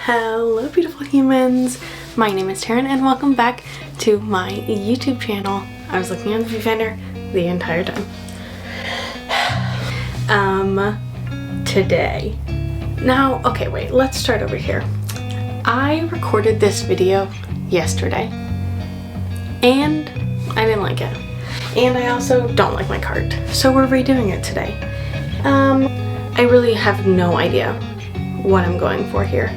Hello beautiful humans, my name is Taryn and welcome back to my YouTube channel. I was looking on the viewfinder the entire time. Today. Now, okay, wait, let's start over here. I recorded this video yesterday and I didn't like it. And I also don't like my cart. So we're redoing it today. I really have no idea what I'm going for here.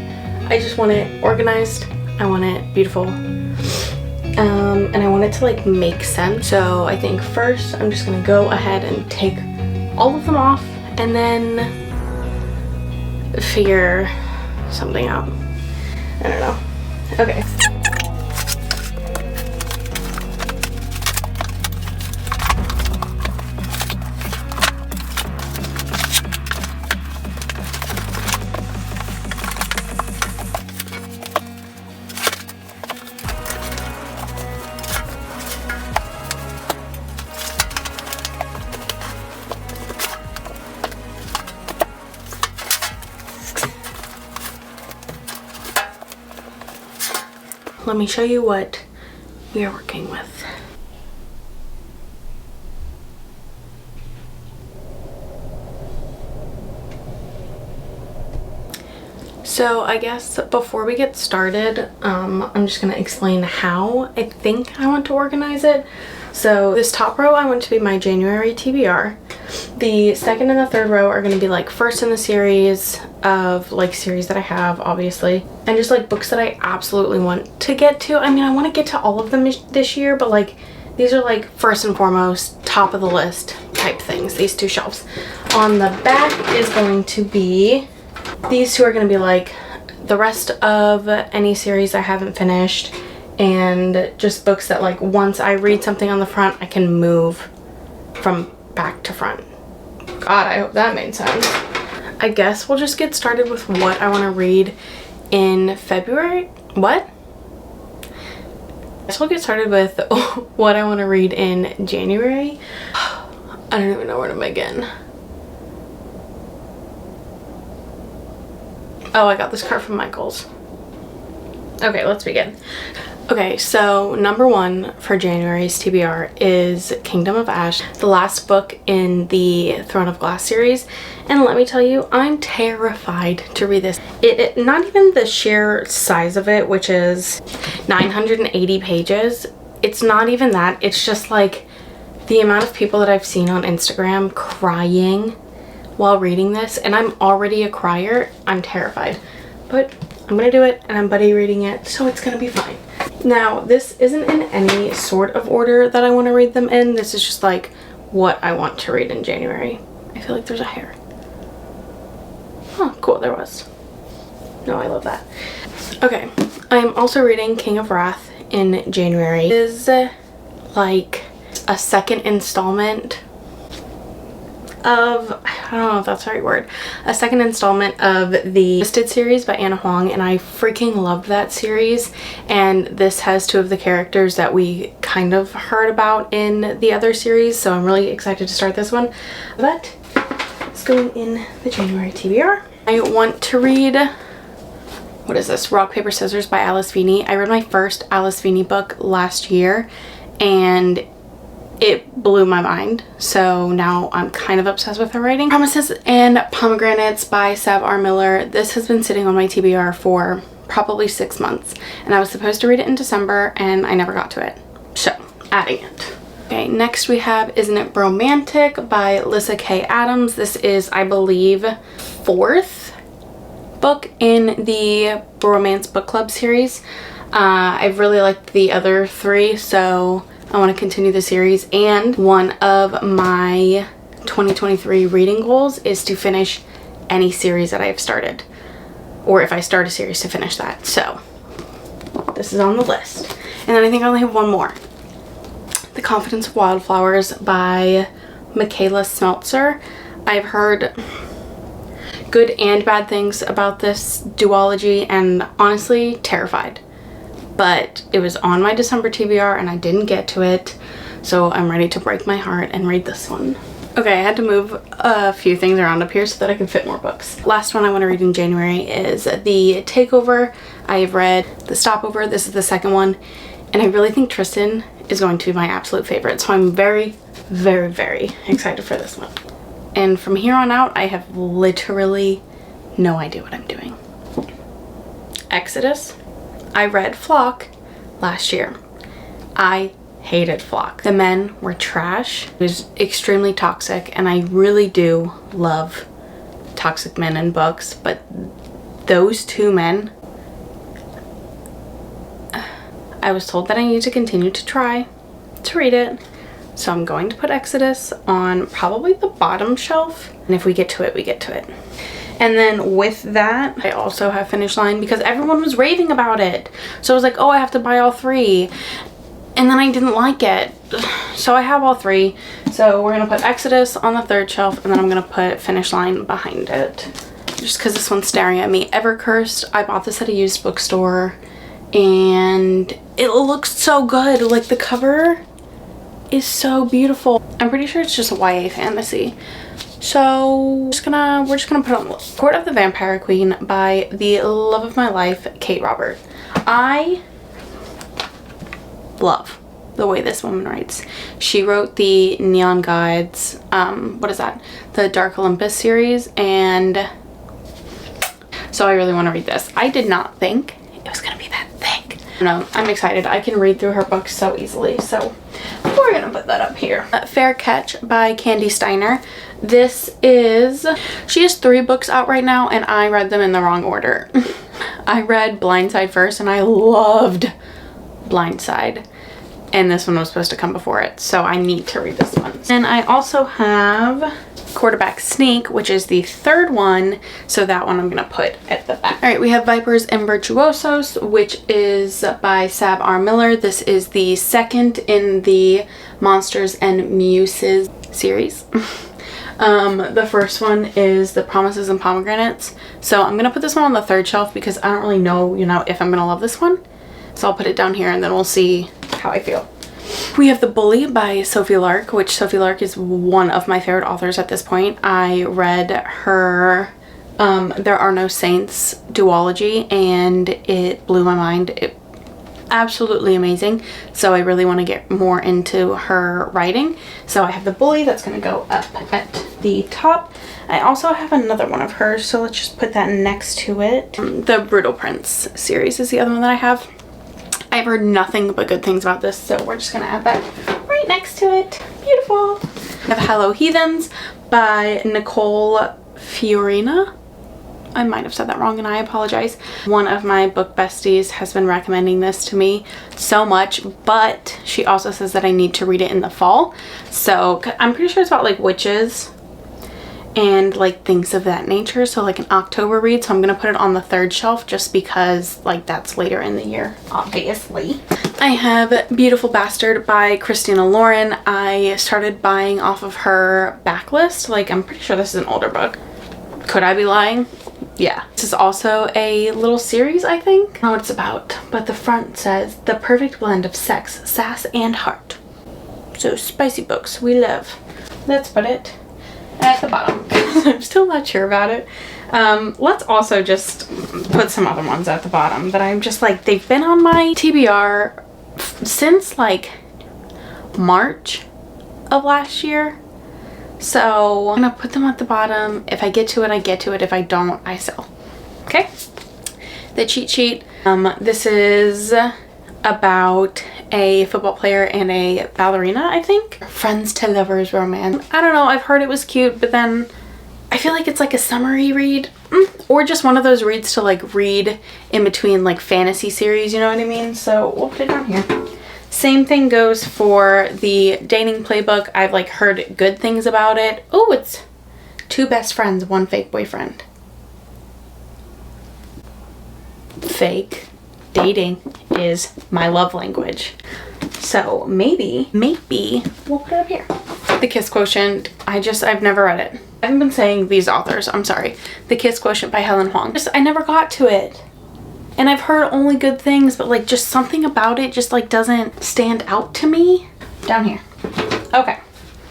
I just want it organized, I want it beautiful, and I want it to like make sense. So I think first I'm just gonna go ahead and take all of them off and then figure something out. I don't know. Okay. Let me show you what we are working with. So I guess before we get started, I'm just gonna explain how I think I want to organize it. So this top row I want to be my January TBR. The second and the third row are going to be like first in the series of like series that I have, obviously, and just like books that I absolutely want to get to. I mean, I want to get to all of them this year, but like these are like first and foremost top of the list type things, these two shelves. On the back is going to be, these two are going to be like the rest of any series I haven't finished, and just books that like once I read something on the front I can move from back to front. God, I hope that made sense. I guess we'll just get started with what I want to read in February. What? I guess we'll get started with what I want to read in January. I don't even know where to begin. Oh, I got this card from Michael's. Okay, let's begin. Okay, so number one for January's TBR is Kingdom of Ash, the last book in the Throne of Glass series. And let me tell you, I'm terrified to read this. Not even the sheer size of it, which is 980 pages. It's not even that. It's just like the amount of people that I've seen on Instagram crying while reading this. And I'm already a crier. I'm terrified. But I'm gonna do it and I'm buddy reading it, so it's gonna be fine. Now, this isn't in any sort of order that I want to read them in. This is just like what I want to read in January. I feel like there's a hair. Oh, cool, there was. No, I love that. Okay, I'm also reading King of Wrath in January. It is like a second installment of, I don't know if that's the right word, a second installment of the Twisted series by Anna Huang, and I freaking loved that series. And this has two of the characters that we kind of heard about in the other series, so I'm really excited to start this one. But it's going in the January TBR. I want to read, what is this, Rock, Paper, Scissors by Alice Feeney. I read my first Alice Feeney book last year and it blew my mind, so now I'm kind of obsessed with her writing. Promises and Pomegranates by Sav R. Miller. This has been sitting on my TBR for probably 6 months, and I was supposed to read it in December and I never got to it, so adding it. Okay, next we have Isn't It Bromantic by Lyssa K. Adams. This is, I believe, 4th book in the Romance Book Club series. I've really liked the other 3, so I want to continue the series, and one of my 2023 reading goals is to finish any series that I have started, or if I start a series, to finish that. So this is on the list. And then I think I only have one more. The Confidence of Wildflowers by Michaela Smeltzer. I've heard good and bad things about this duology and honestly terrified. But it was on my December TBR and I didn't get to it, so I'm ready to break my heart and read this one. Okay, I had to move a few things around up here so that I can fit more books. Last one I want to read in January is The Takeover. I've read The Stopover. This is the second one. And I really think Tristan is going to be my absolute favorite. So I'm very, very, very excited for this one. And from here on out, I have literally no idea what I'm doing. Exodus. I read Flock last year. I hated Flock. The men were trash. It was extremely toxic, and I really do love toxic men in books, but those two men, I was told that I need to continue to try to read it, so I'm going to put Exodus on probably the bottom shelf, and if we get to it, we get to it. And then with that, I also have Finish Line because everyone was raving about it. So I was like, oh, I have to buy all three. And then I didn't like it. So I have all three. So we're going to put Exodus on the third shelf, and then I'm going to put Finish Line behind it. Just because this one's staring at me. Evercursed, I bought this at a used bookstore, and it looks so good. Like, the cover is so beautiful. I'm pretty sure it's just a YA fantasy. So we're just gonna put on Court of the Vampire Queen by the love of my life, Kate Robert. I love the way this woman writes. She wrote the Neon Guides, what is that? The Dark Olympus series, and so I really want to read this. I did not think it was gonna be that thick. No, I'm excited. I can read through her books so easily, so we're gonna put that up here. Fair Catch by Candy Steiner. This is, she has 3 books out right now, and I read them in the wrong order. I read Blindside first, and I loved Blindside, and this one was supposed to come before it, so I need to read this one. And I also have Quarterback Sneak, which is the third one, so that one I'm gonna put at the back. All right, we have Vipers and Virtuosos, which is by Sab R. Miller. This is the second in the Monsters and Muses series. The first one is The Promises and Pomegranates, so I'm gonna put this one on the third shelf because I don't really know, if I'm gonna love this one, so I'll put it down here and then we'll see how I feel. We have The Bully by Sophie Lark, which Sophie Lark is one of my favorite authors at this point. I read her There Are No Saints duology, and it blew my mind. It absolutely amazing, so I really want to get more into her writing. So I have The Bully, that's going to go up at the top. I also have another one of hers, so let's just put that next to it. The Brutal Prince series is the other one that I have. I've heard nothing but good things about this, so we're just gonna add that right next to it. Beautiful. I have Hello Heathens by Nicole Fiorina. I might have said that wrong and I apologize. One of my book besties has been recommending this to me so much, but she also says that I need to read it in the fall. So I'm pretty sure it's about like witches and like things of that nature, so like an October read, so I'm gonna put it on the third shelf just because like that's later in the year, obviously. I have Beautiful Bastard by Christina Lauren. I started buying off of her backlist. Like, I'm pretty sure this is an older book. Could I be lying? Yeah. This is also a little series, I think. I don't know what it's about, but the front says the perfect blend of sex, sass, and heart. So spicy books we love. Let's put it at the bottom. I'm still not sure about it. Let's also just put some other ones at the bottom that I'm just like, they've been on my TBR since like March of last year. So I'm gonna put them at the bottom. If I get to it, I get to it. If I don't, I sell. Okay. The cheat sheet. This is about a football player and a ballerina, I think. Friends to lovers romance. I don't know, I've heard it was cute, but then I feel like it's like a summary read, or just one of those reads to like read in between like fantasy series, you know what I mean? So we'll put it down here. Same thing goes for the dating playbook. I've like heard good things about it. Oh, it's 2 best friends, 1 fake boyfriend. Fake dating is my love language. So maybe we'll put it up here. The Kiss Quotient, I've never read it. I haven't been saying these authors, I'm sorry. The Kiss Quotient by Helen Huang. I never got to it. And I've heard only good things, but like just something about it just like doesn't stand out to me. Down here. Okay.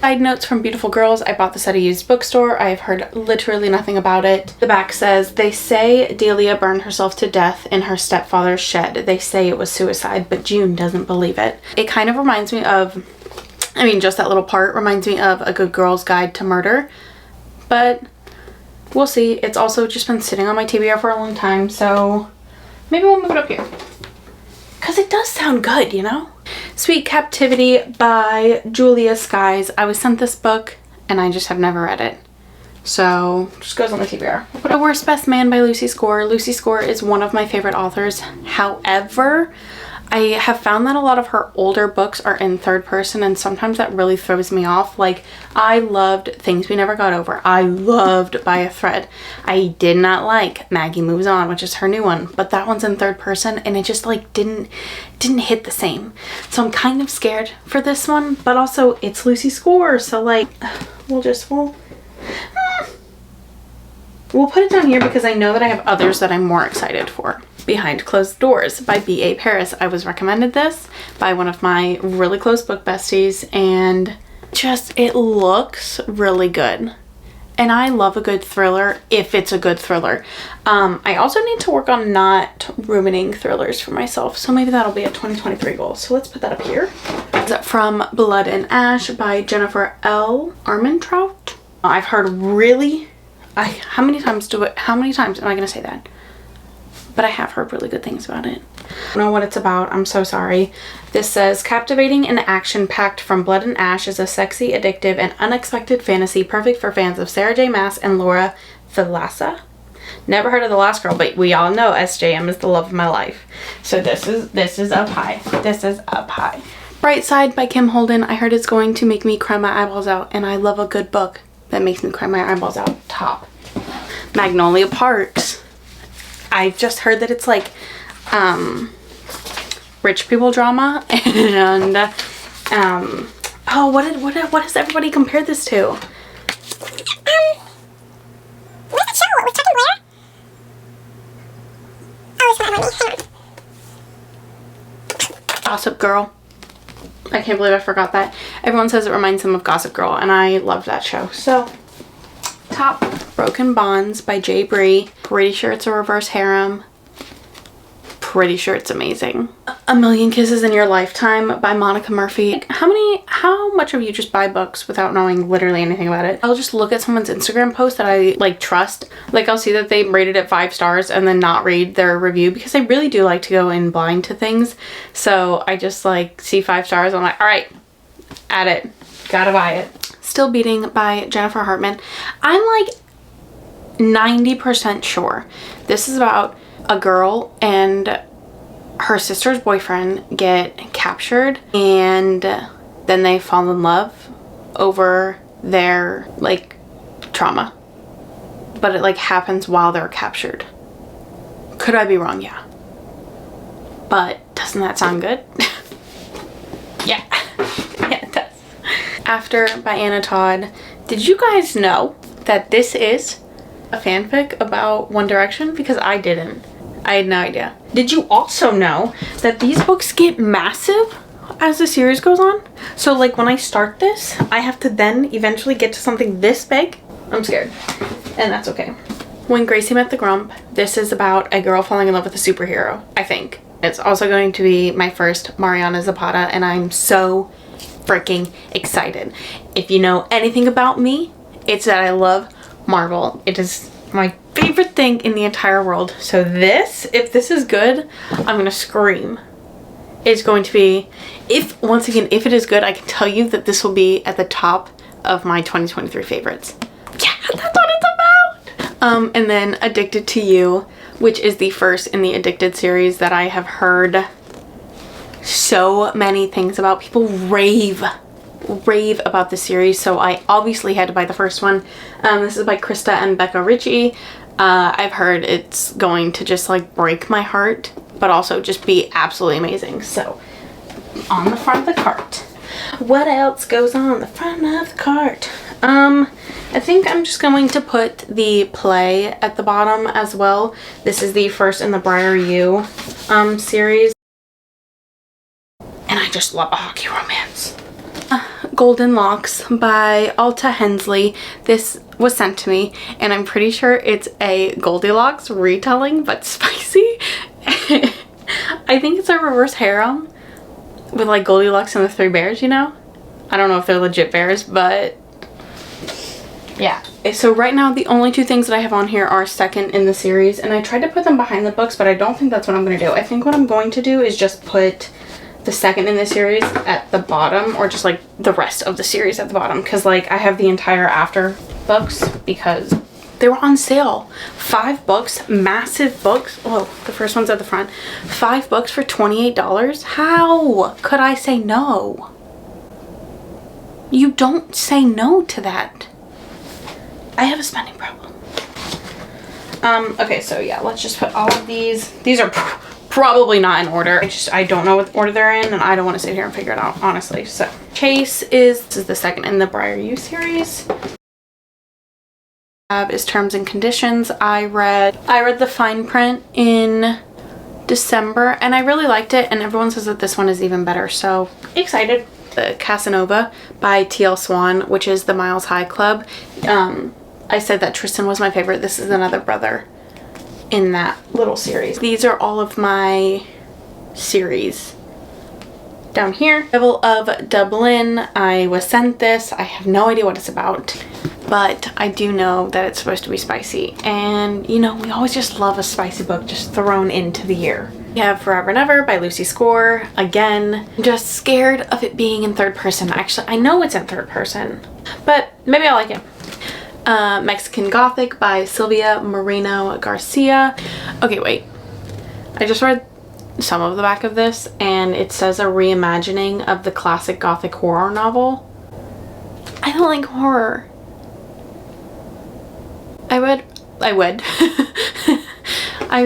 Side notes from Beautiful Girls. I bought this at a used bookstore. I've heard literally nothing about it. The back says, they say Delia burned herself to death in her stepfather's shed. They say it was suicide, but June doesn't believe it. It kind of reminds me of, I mean, just that little part reminds me of A Good Girl's Guide to Murder, but we'll see. It's also just been sitting on my TBR for a long time, so maybe we'll move it up here. Because it does sound good, you know? Sweet Captivity by Julia Skies. I was sent this book and I just have never read it. So just goes on the TBR. The Worst Best Man by Lucy Score. Lucy Score is one of my favorite authors. However, I have found that a lot of her older books are in third person, and sometimes that really throws me off. Like, I loved Things We Never Got Over. I loved By a Thread. I did not like Maggie Moves On, which is her new one, but that one's in third person and it just like didn't hit the same. So I'm kind of scared for this one, but also it's Lucy Score, so like we'll put it down here because I know that I have others that I'm more excited for. Behind Closed Doors by B.A. Paris. I was recommended this by one of my really close book besties, and just, it looks really good. And I love a good thriller if it's a good thriller. I also need to work on not ruining thrillers for myself, so maybe that'll be a 2023 goal. So let's put that up here. From Blood and Ash by Jennifer L. Armentrout. I've heard really, how many times am I gonna say that? But I have heard really good things about it. I don't know what it's about. I'm so sorry. This says, captivating and action-packed From Blood and Ash is a sexy, addictive, and unexpected fantasy perfect for fans of Sarah J. Maas and Laura Thalassa. Never heard of The Last Girl, but we all know SJM is the love of my life. So this is up high. This is up high. Bright Side by Kim Holden. I heard it's going to make me cry my eyeballs out, and I love a good book that makes me cry my eyeballs out. Top. Magnolia Parks. I've just heard that it's like rich people drama, and oh, what does everybody compare this to? What's that show? It was Chucky Blair? Oh, it's not Emily. Gossip Girl. I can't believe I forgot that. Everyone says it reminds them of Gossip Girl, and I love that show. So, top. Broken Bonds by Jay Bree. Pretty sure it's a reverse harem. Pretty sure it's amazing. A Million Kisses in Your Lifetime by Monica Murphy. Like, how much of you just buy books without knowing literally anything about it? I'll just look at someone's Instagram post that I like trust. Like, I'll see that they rated it 5 stars and then not read their review, because I really do like to go in blind to things. So I just like see 5 stars. I'm like, all right, add it. Gotta buy it. Still Beating by Jennifer Hartman. I'm like 90% sure this is about a girl and her sister's boyfriend get captured, and then they fall in love over their like trauma, but it like happens while they're captured. Could I be wrong? Yeah, but doesn't that sound good? Yeah. Yeah, it does. After by Anna Todd. Did you guys know that this is a fanfic about One Direction? Because I didn't. I had no idea. Did you also know that these books get massive as the series goes on? So like when I start this, I have to then eventually get to something this big. I'm scared. And that's okay. When Gracie Met the Grump. This is about a girl falling in love with a superhero, I think. It's also going to be my first Mariana Zapata, and I'm so freaking excited. If you know anything about me, it's that I love Marvel. It is my favorite thing in the entire world. So this, if this is good, I'm gonna scream. It's going to be, once again, if it is good, I can tell you that this will be at the top of my 2023 favorites. Yeah, that's what it's about. And then Addicted to You, which is the first in the Addicted series that I have heard so many things about. People rave about the series, so I obviously had to buy the first one. This is by Krista and Becca Ritchie. I've heard it's going to just like break my heart, but also just be absolutely amazing. So on the front of the cart, what else goes on the front of the cart? I think I'm just going to put the play at the bottom as well. This is the first in the Briar U series, and I just love a hockey romance. Golden Locks by Alta Hensley. This was sent to me, and I'm pretty sure it's a Goldilocks retelling, but spicy. I think it's a reverse harem with like Goldilocks and the Three Bears, you know? I don't know if they're legit bears, but yeah. So right now the only two things that I have on here are second in the series, and I tried to put them behind the books, but I don't think that's what I'm going to do. I think what I'm going to do is just put the second in the series at the bottom, or just like the rest of the series at the bottom, because like I have the entire after books because they were on sale. 5 books, massive books. Oh, the first one's at the front. 5 books for $28. How could I say no? You don't say no to that. I have a spending problem. Okay, so yeah, let's just put all of these. These are probably not in order. I don't know what order they're in, and I don't want to sit here and figure it out, honestly. So this is the second in the Briar U series. Is Terms and Conditions. I read the fine print in December, and I really liked it, and everyone says that this one is even better, so excited. The Casanova by T.L. Swan, which is the Miles High Club. I said that Tristan was my favorite. This is another brother in that little series. These are all of my series. Down here, Devil of Dublin. I was sent this. I have no idea what it's about, but I do know that it's supposed to be spicy, and you know, we always just love a spicy book just thrown into the year. We have Forever and Ever by Lucy Score. Again, I'm just scared of it being in third person. Actually, I know it's in third person, but maybe I like it. Mexican Gothic by Sylvia Moreno Garcia. Okay, wait. I just read some of the back of this, and it says a reimagining of the classic Gothic horror novel. I don't like horror. I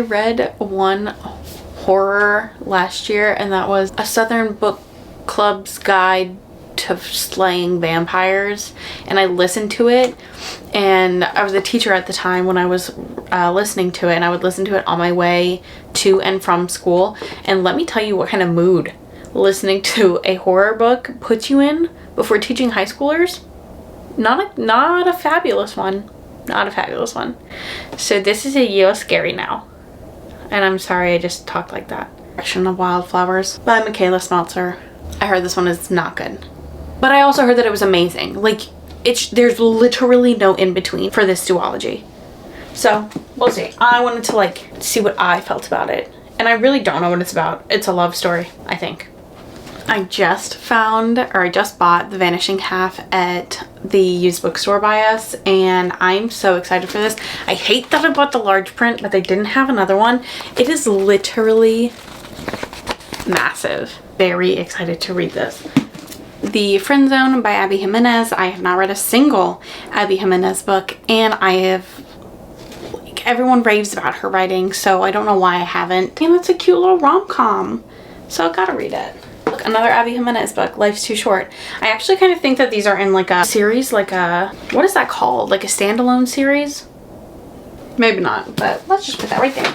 read one horror last year, and that was A Southern Book Club's Guide to Slaying Vampires, and I listened to it, and I was a teacher at the time when I was listening to it, and I would listen to it on my way to and from school, and let me tell you what kind of mood listening to a horror book puts you in before teaching high schoolers. Not a fabulous one. Not a fabulous one. So this is a little scary now, and I'm sorry I just talked like that. Direction of Wildflowers by Michaela Smeltzer. I heard this one is not good, but I also heard that it was amazing. Like, there's literally no in between for this duology. So we'll see. I wanted to like see what I felt about it, and I really don't know what it's about. It's a love story, I think. I just bought The Vanishing Half at the used bookstore by us, and I'm so excited for this. I hate that I bought the large print, but they didn't have another one. It is literally massive. Very excited to read this. The Friend Zone by Abby Jimenez. I have not read a single Abby Jimenez book, and everyone raves about her writing, so I don't know why I haven't. And it's a cute little rom-com, so I gotta read it. Look, another Abby Jimenez book, Life's Too Short. I actually kind of think that these are in like a series, like a, what is that called? Like a standalone series? Maybe not, but let's just put that right there.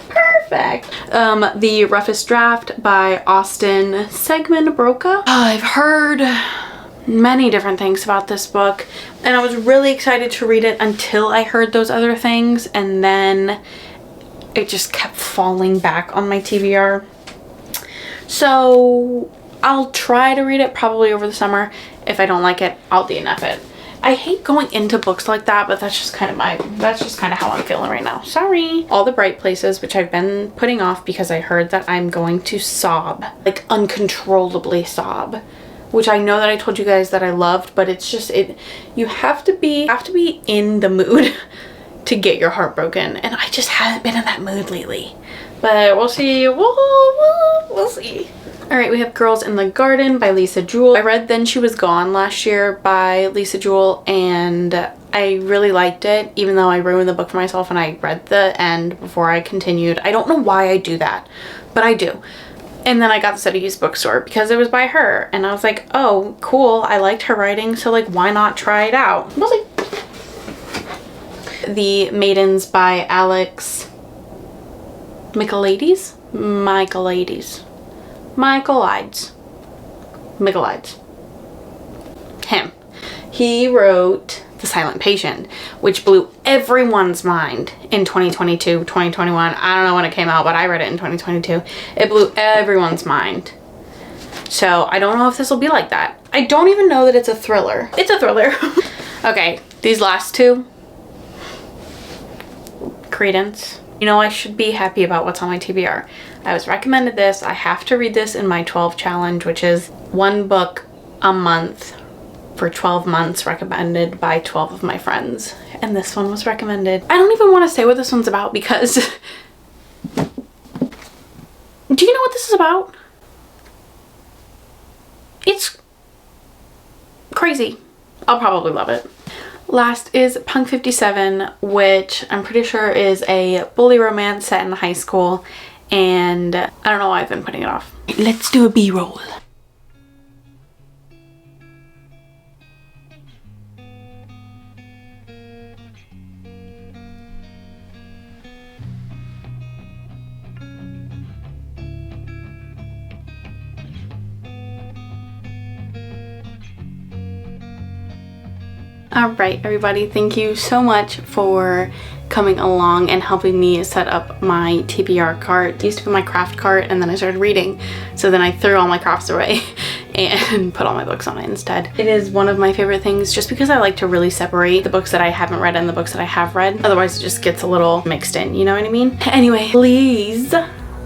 Perfect. The Roughest Draft by Austin Segman Broca. I've heard many different things about this book, and I was really excited to read it until I heard those other things, and then it just kept falling back on my TBR. So I'll try to read it probably over the summer. If I don't like it, I'll DNF it. I hate going into books like that, but that's just kind of how I'm feeling right now. Sorry. All the Bright Places, which I've been putting off because I heard that I'm going to sob, like uncontrollably sob, which I know that I told you guys that I loved, but it's just, you have to be in the mood to get your heart broken, and I just haven't been in that mood lately. But we'll see. We'll see. Alright, we have Girls in the Garden by Lisa Jewell. I read Then She Was Gone last year by Lisa Jewell, and I really liked it, even though I ruined the book for myself and I read the end before I continued. I don't know why I do that, but I do. And then I got this at a used bookstore because it was by her, and I was like, oh, cool, I liked her writing, so like, why not try it out? We'll see. The Maidens by Alex Michaelides. him. He wrote The Silent Patient, which blew everyone's mind in 2022, 2021. I don't know when it came out, but I read it in 2022. It blew everyone's mind. So I don't know if this will be like that. I don't even know that it's a thriller. It's a thriller. Okay, these last two. Credence. You know, I should be happy about what's on my TBR. I was recommended this. I have to read this in my 12 challenge, which is one book a month for 12 months, recommended by 12 of my friends. And this one was recommended. I don't even want to say what this one's about because do you know what this is about? It's crazy. I'll probably love it. Last is Punk 57, which I'm pretty sure is a bully romance set in high school, and I don't know why I've been putting it off. Let's do a B-roll. Alright everybody, thank you so much for coming along and helping me set up my TBR cart. It used to be my craft cart and then I started reading, so then I threw all my crafts away and put all my books on it instead. It is one of my favorite things just because I like to really separate the books that I haven't read and the books that I have read. Otherwise it just gets a little mixed in, you know what I mean? Anyway, please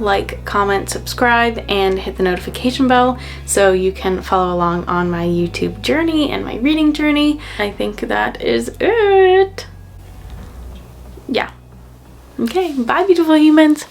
like, comment, subscribe, and hit the notification bell so you can follow along on my YouTube journey and my reading journey. I think that is it. Yeah. Okay, bye beautiful humans.